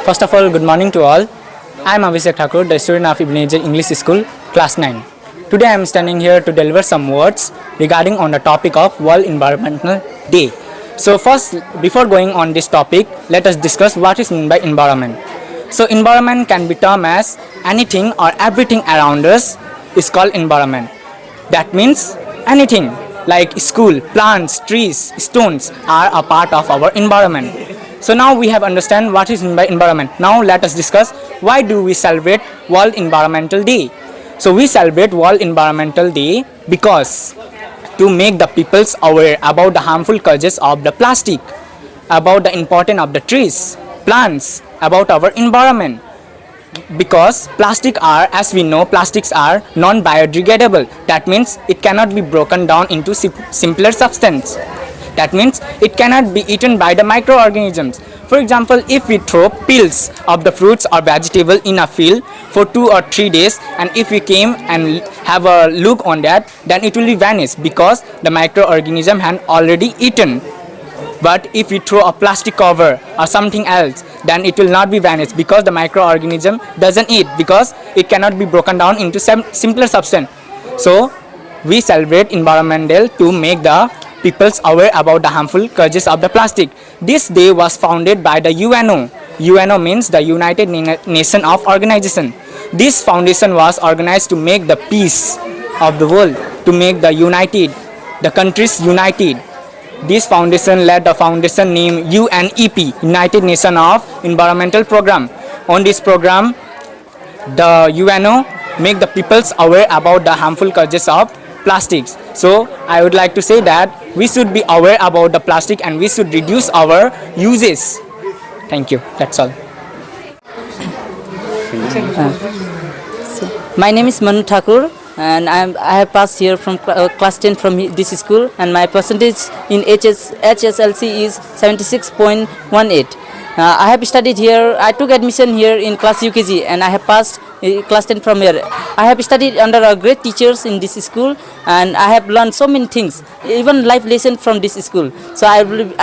First of all, good morning to all. I am Abhishek Thakur, the student of Ebenezer English School, class 9. Today I am standing here to deliver some words regarding on the topic of World Environmental Day. So first, before going on this topic, let us discuss what is meant by environment. So environment can be termed as anything or everything around us is called environment. That means anything like school, plants, trees, stones are a part of our environment. So now we have understand what is meant by environment. Now let us discuss why do we celebrate World Environmental Day. So we celebrate World Environmental Day because to make the peoples aware about the harmful causes of the plastic, about the importance of the trees, plants, about our environment. Because plastic are, as we know, plastics are non-biodegradable. That means it cannot be broken down into simpler substance. That means it cannot be eaten by the microorganisms. For example, if we throw peels of the fruits or vegetable in a field for 2 or 3 days, and if we came and have a look on that, then it will be vanish because the microorganism had already eaten. But if we throw a plastic cover or something else, then it will not be vanished because the microorganism doesn't eat because it cannot be broken down into simpler substance. So we celebrate Environment Day to make the peoples aware about the harmful causes of the plastic. This day was founded by the UNO. UNO means the United Nations of Organization. This foundation was organized to make the peace of the world, to make the countries united. This foundation led the foundation named UNEP, United Nations of Environmental Program. On this program, the UNO make the peoples aware about the harmful causes of plastics. So I would like to say that we should be aware about the plastic and we should reduce our uses. Thank you. That's all. My name is Manu Thakur and I have passed here from class 10 from this school, and my percentage in HSLC is 76.18. I have studied here. I took admission here in class UKG and I have passed class 10 from here. I have studied under great teachers in this school and I have learned so many things, even life lessons from this school. So I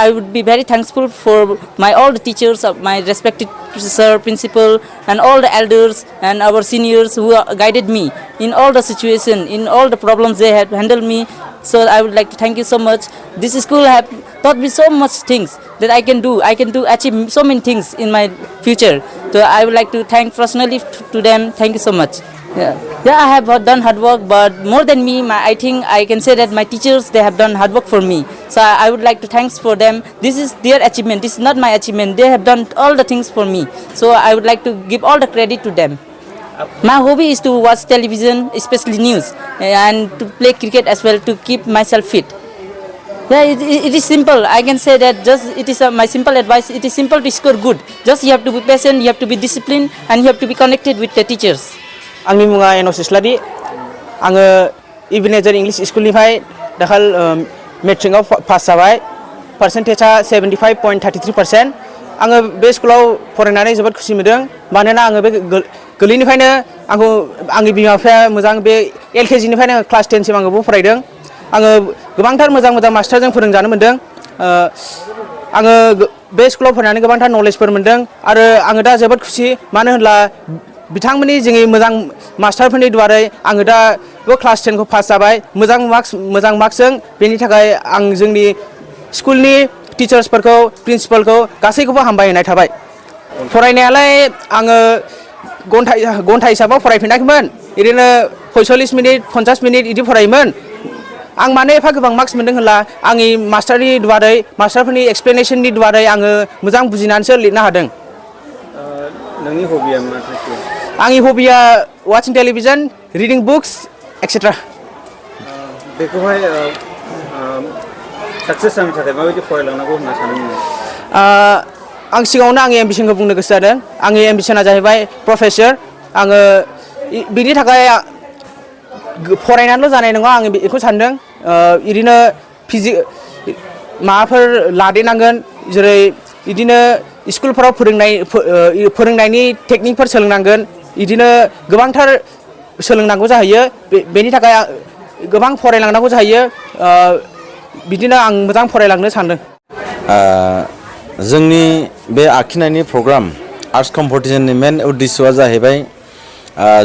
would be very thankful for all the teachers, my respected sir, principal, and all the elders and our seniors who guided me in all the situation, in all the problems they have handled me. So I would like to thank you so much. This school have taught me so much things that I can do. Achieve so many things in my future. So I would like to thank personally to them. Thank you so much. Yeah, I have done hard work, but more than me, I think I can say that my teachers, they have done hard work for me. So I would like to thanks for them. This is their achievement. This is not my achievement. They have done all the things for me. So I would like to give all the credit to them. My hobby is to watch television, especially news, and to play cricket as well to keep myself fit. Yeah, it is simple. I can say that it is my simple advice. It is simple to score good. Just you have to be patient, you have to be disciplined, and you have to be connected with the teachers. आंनि मुङा एन'स इस्लारि आङो इबेनेजार English स्कुलनिफ्राय दाखाल मेट्रिकआव pass जाबाय पार्सेन्टेजआ 75.33%। आङो बे स्कुलाव फरायनानै जोबोद खुसि मोनदों मानोना आङो बे गोरलैनिफ्रायनो आंखौ आंनि बिमा बिफाया मोजां बे LKG निफ्रायनो क्लास 10 सिम आङो फरायदों। आङो गोबांथार मोजां मास्टारजों फोरोंजानो मोनदों। आङो बे स्कुलाव फरायनानै गोबांथार नलेजफोर मोनदों आरो आङो दा जोबोद खुसि मानो होनब्ला बिथांमोननि जोंनि मोजां मास्टारफोरनि द्वारै आङो दा बे क्लास 10 खौ पास जाबाय मोजां मार्क्सजों। बेनि थाखाय आं जोंनि स्कुलनि टिचार्सफोरखौ प्रिन्सिपालखौ गासैखौबो हामबायनाय थाबाय। फरायनायालाय आङो घन्टा हिसाबाव फरायफिनाखैमोन, ओरैनो 45 मिनिट 50 मिनिट बिदि फरायोमोन। आं मानो एफा गोबां मार्क्स मोनदों होनब्ला आंनि मास्टारनि द्वारै मास्टारफोरनि एक्सप्लेनेशननि द्वारै आङो मोजां बुजिनानैसो लिरनो हादों। नोंनि हबिया मा थाखो? आंनि हबिया वाचिं टेलिभिजन, रिडिं बुक्स एक्सेट्रा। बेखौहाय साक्सेस जानो थाखाय माबायदि फरायलांनांगौ होनना सानो नोङो? आं सिगाङावनो आंनि एम्बिशनखौ बुंनो गोसो जादों। आंनि एम्बिशना जाहैबाय प्रफेसर। आङो बिनि थाखाय फरायनानैल' जानाय नङा, आङो बेखौ सानदों इदिनो माबाफोर लादेरनांगोन, जेरै इदिनो स्कुलफोराव फोरोंनायनि टेकनिकफोर सोलोंनांगोन, इदिनो गोबांथार सोलोंनांगौ जाहैयो। बेनि थाखाय गोबां फरायलांनांगौ जाहैयो। बिदिनो आं मोजां फरायलांनो सानदों। जोंनि बे आखिनायनि प्रग्राम आर्ट्स कम्पिटिशननि मेन उद्देश्यआ जाहैबाय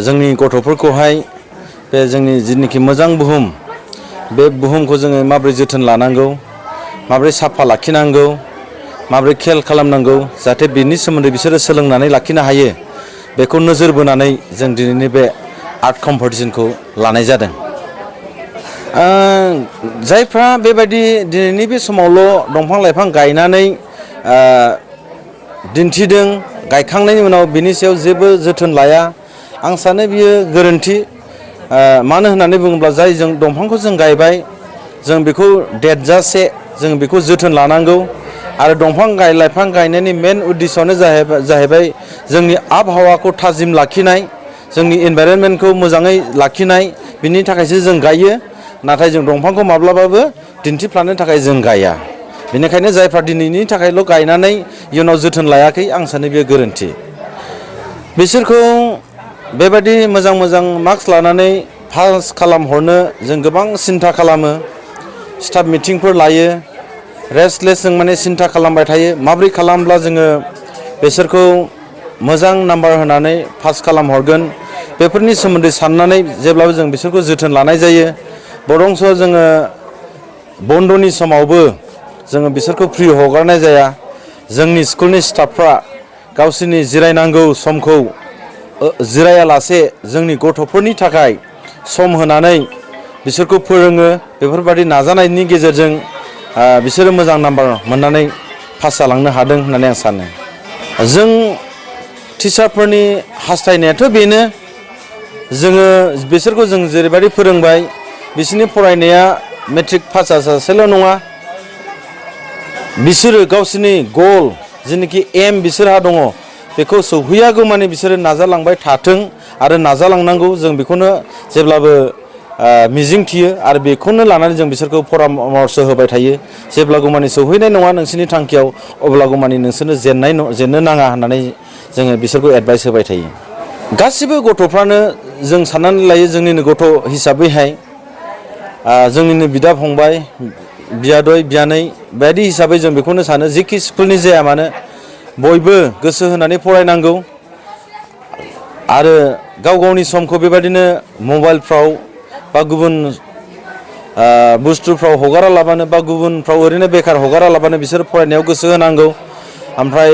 जोंनि गथ'फोरखौहाय बे जोंनि जिनोखि मोजां बुहुम बे बुहुमखौ जोङो माबोरै जोथोन लानांगौ माबोरै साफा लाखिनांगौ माबोरै खेल खालामनांगौ जाहाथे बेनि सोमोन्दै बिसोरो सोलोंनानै लाखिनो हायो बेखौ नोजोर बोनानै जों दिनैनि बे आर्ट कम्पिटिशनखौ लानाय जादों। जायफ्रा बेबायदि दिनैनि बे समावल' दंफां लाइफां गायनानै दिन्थिदों गायखांनायनि उनाव बिनि सायाव जेबो जोथोन लाया आं सानो बियो गोरोन्थि। मानो होननानै बुङोब्ला जाय जों दंफांखौ जों गायबाय जों बेखौ देरजासे जों बेखौ जोथोन लानांगौ आरो दंफां लाइफां गायनायनि मेन उद्देश्यआनो जाहैबाय जोंनि आबहावाखौ थाजिम लाखिनाय जोंनि एनभाइरनमेन्टखौ मोजाङै लाखिनाय बिनि थाखायसो जों गायो नाथाय जों दंफांखौ माब्लाबाबो दिन्थिफ्लानो थाखाय जों गाया। बेनिखायनो जायफ्रा दिनैनि थाखायल' गायनानै इयुनाव जोथोन लायाखै आं सानो बेयो गोरोन्थि। बिसोरखौ बेबायदि मोजां मोजां मार्क्स लानानै पास खालामहरनो जों गोबां सिन्था खालामो स्टाफ मिटिंफोर लायो रेस्टलेस जों माने सिन्था खालामबाय थायो माब्रै खालामब्ला जोङो बिसोरखौ मोजां नाम्बार होनानै पास खालामहरगोन बेफोरनि सोमोन्दै साननानै जेब्लाबो जों बिसोरखौ जोथोन लानाय जायो। बरंस जोङो बन्द'नि समावबो जोङो बिसोरखौ फ्रि हगारनाय जाया। जोंनि स्कुलनि स्टाफफ्रा गावसोरनि जिरायनांगौ समखौ जिरायालासे जोंनि गथ'फोरनि थाखाय सम होनानै बिसोरखौ फोरोङो बेफोरबायदि नाजानायनि गेजेरजों बिसोरो मोजां नाम्बार मोननानै पास जालांनो हादों होननानै आं सानो। जों टिचारफोरनि हास्थायनायाथ' बेनो जोङो बिसोरखौ जों जेरैबायदि फोरोंबाय बिसोरनि फरायनाया मेट्रिक पास जाजासेल' नङा बिसोरो गावसोरनि गल जेनोखि एम बिसोरहा दङ बेखौ सौहैयागौ माने बिसोरो नाजालांबाय थाथों आरो नाजालांनांगौ जों बेखौनो जेब्लाबो मिजिं थियो आरो बेखौनो लानानै जों बिसोरखौ परामर्श होबाय थायो। जेब्लागौ माने सौहैनाय नङा नोंसोरनि थांखियाव अब्लागौ माने नोंसोरनो जेननो नाङा होननानै जोङो बिसोरखौ एडभाइस होबाय थायो। गासिबो गथ'फ्रानो जों साननानै लायो जोंनिनो गथ' हिसाबैहाय जोंनिनो बिदा फंबाय बियादै बियानै बायदि हिसाबै जों बेखौनो सानो जेखि स्कुलनि जाया मानो बयबो गोसो होनानै फरायनांगौ आरो गाव गावनि समखौ बेबायदिनो मबाइलफ्राव बा गुबुन बुस्थुफ्राव हगारा लाबानो बा गुबुनफ्राव ओरैनो बेखार हगारा लाबानो बिसोर फरायनायाव गोसो होनांगौ। ओमफ्राय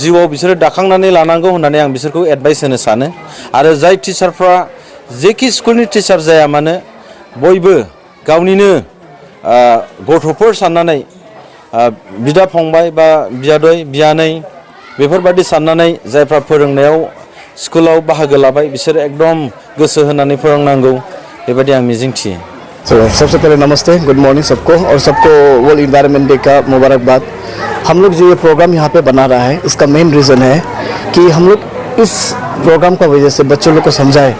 जिउआव बिसोरो दाखांनानै लानांगौ होननानै आं बिसोरखौ एडभाइस होनो सानो। आरो जाय टिचारफ्रा जेखि स्कुलनि टिचार जाया मानो बयबो गावनिनो गथ'फोर साननानै बिदा फंबाय बा बियादै बियानै बेफोरबायदि साननानै जायफ्रा फोरोंनायाव स्कुलाव बाहागो लाबाय बिसोर एकदम गोसो होनानै फोरोंनांगौ बेबायदि आं मिजिंथियो। सबसे पहले नमस्ते, गुड मॉर्निंग सबको और सबको वर्ल्ड इन्वायरमेंट डे का मुबारकबाद। हम लोग जो ये प्रोग्राम यहाँ पे बना रहा है इसका मेन रीज़न है कि हम लोग इस प्रोग्राम का वजह से बच्चों लोग को समझाए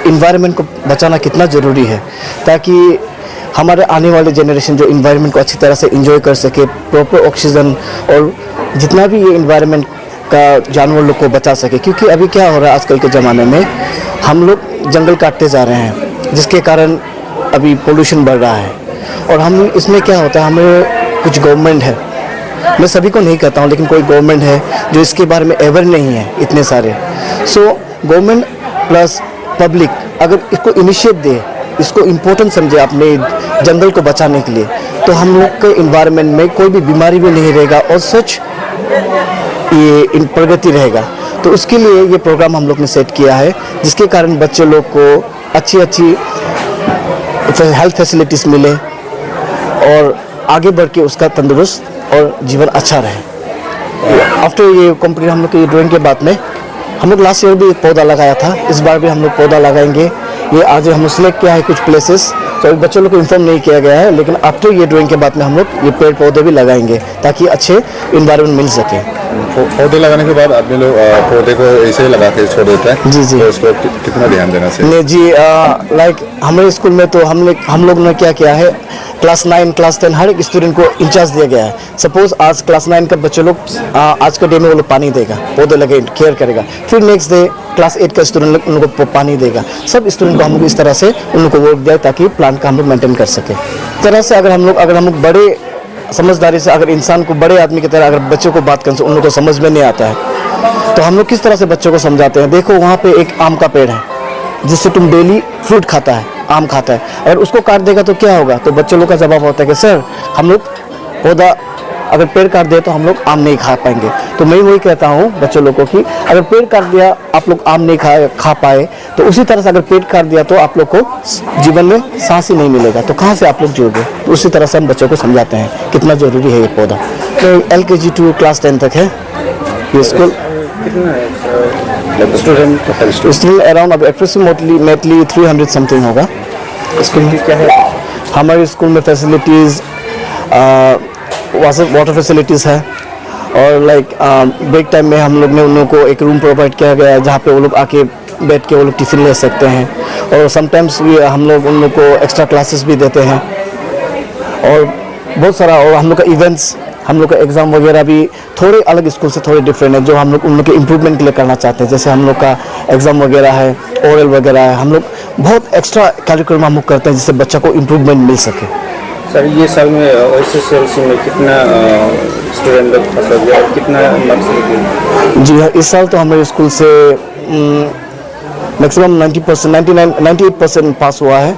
इन्वायरमेंट को बचाना कितना ज़रूरी है ताकि हमारे आने वाले जनरेशन जो इन्वायरमेंट को अच्छी तरह से इंजॉय कर सके, प्रॉपर ऑक्सीजन और जितना भी ये इन्वायरमेंट का जानवर लोग को बचा सके। क्योंकि अभी क्या हो रहा है आजकल के ज़माने में हम लोग जंगल काटते जा रहे हैं जिसके कारण अभी पोल्यूशन बढ़ रहा है। और हम इसमें क्या होता है हमें कुछ गवर्नमेंट है, मैं सभी को नहीं कहता हूँ लेकिन कोई गवर्नमेंट है जो इसके बारे में अवेयर नहीं है इतने सारे। सो गवर्नमेंट प्लस पब्लिक अगर इसको इनिशिएट दे, इसको इम्पोर्टेंट समझे अपने जंगल को बचाने के लिए तो हम लोग के इन्वायरमेंट में कोई भी बीमारी भी नहीं रहेगा और सच ये प्रगति रहेगा। तो उसके लिए ये प्रोग्राम हम लोग ने सेट किया है जिसके कारण बच्चों लोग को अच्छी हेल्थ फैसिलिटीज़ मिले और आगे बढ़ के उसका तंदुरुस्त और जीवन अच्छा रहे। आफ्टर ये कंप्लीट हम लोग की ड्राइंग के बाद में हम लोग लास्ट ईयर भी एक पौधा लगाया था, इस बार भी हम लोग पौधा लगाएंगे। ये आज हम लोग सिलेक्ट किया है कुछ प्लेसेस तो बच्चों लोग को इन्फॉर्म नहीं किया गया है लेकिन आफ्टर ये ड्राइंग के बाद में हम लोग ये पेड़ पौधे भी लगाएंगे ताकि अच्छे इन्वायरमेंट मिल सके। पौधे लगाने के बाद आदमी लोग पौधे को ऐसे ही लगा के छोड़ देता है। जी तो उसको कितना ध्यान देना चाहिए? नहीं जी, लाइक हमारे स्कूल में तो हम लोग ने क्या किया है क्लास 9 क्लास 10 हर एक स्टूडेंट को इंचार्ज दिया गया है। सपोज आज क्लास 9 का बच्चे लोग आज के डे में वो लोग पानी देगा, पौधे लगे केयर करेगा, फिर नेक्स्ट डे क्लास 8 का स्टूडेंट उन लोगों को पानी देगा। सब स्टूडेंट को हम लोग इस तरह से उन लोग को वर्क दिया ताकि प्लांट का हम लोग मेंटेन कर सके। इस तरह से अगर हम लोग बड़े समझदारी से अगर इंसान को बड़े आदमी की तरह अगर बच्चों को बात करें तो उन लोगों को समझ में नहीं आता है। तो हम लोग किस तरह से बच्चों को समझाते हैं, देखो वहाँ पे एक आम का पेड़ है जिससे तुम डेली फ्रूट खाता है, आम खाता है, अगर उसको काट देगा तो क्या होगा। तो बच्चे लोग का जवाब होता है कि सर हम लोग पौधा अगर पेड़ काट दिया तो हम लोग आम नहीं खा पाएंगे। तो मैं वही कहता हूँ बच्चों लोगों को कि अगर पेड़ काट दिया आप लोग आम नहीं खा पाए, तो उसी तरह से अगर पेड़ काट दिया तो आप लोग को जीवन में सांस ही नहीं मिलेगा, तो कहाँ से आप लोग जियोगे। तो उसी तरह से हम बच्चों को समझाते हैं कितना ज़रूरी है ये पौधा। तो LKG टू क्लास 10 तक है ये स्कूल। कितना है स्टूडेंट अराउंड अब अप्रोक्सीमेटली 300 समथिंग होगा। स्कूल में क्या है? हमारे स्कूल में फैसिलिटीज़ वाटर फैसिलिटीज़ है, और लाइक ब्रेक टाइम में हम लोग ने उन लोगों को एक रूम प्रोवाइड किया गया है जहाँ पे वो लोग आके बैठ के वो लोग टिफ़िन ले सकते हैं, और समटाइम्स भी हम लोग उन लोग को एक्स्ट्रा क्लासेस भी देते हैं, और बहुत सारा। और हम लोग का इवेंट्स, हम लोग का एग्ज़ाम वगैरह भी थोड़े अलग स्कूल से थोड़े डिफरेंट है, जो हम लोग उन लोग के इम्प्रूवमेंट के लिए करना चाहते हैं। जैसे हम लोग का एग्ज़ाम वगैरह है, ओरल वगैरह है, हम लोग बहुत एक्स्ट्रा कैरिकुलम हम लोग करते हैं जिससे बच्चा को इम्प्रूवमेंट मिल सके। सर ये साल में SSLC में कितना स्टूडेंट लोग पास हो गया और कितना मार्क्स लेके? जी हाँ, इस साल तो हमारे स्कूल से मैक्सिमम 98% पास हुआ है,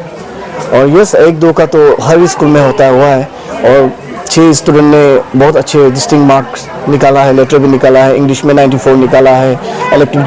और यस 1-2 का तो हर स्कूल में होता हुआ है, और 6 स्टूडेंट ने बहुत अच्छे डिस्टिंक्ट मार्क्स निकाला है, लेटर भी निकाला है, इंग्लिश में 94 निकाला है, इलेक्टिव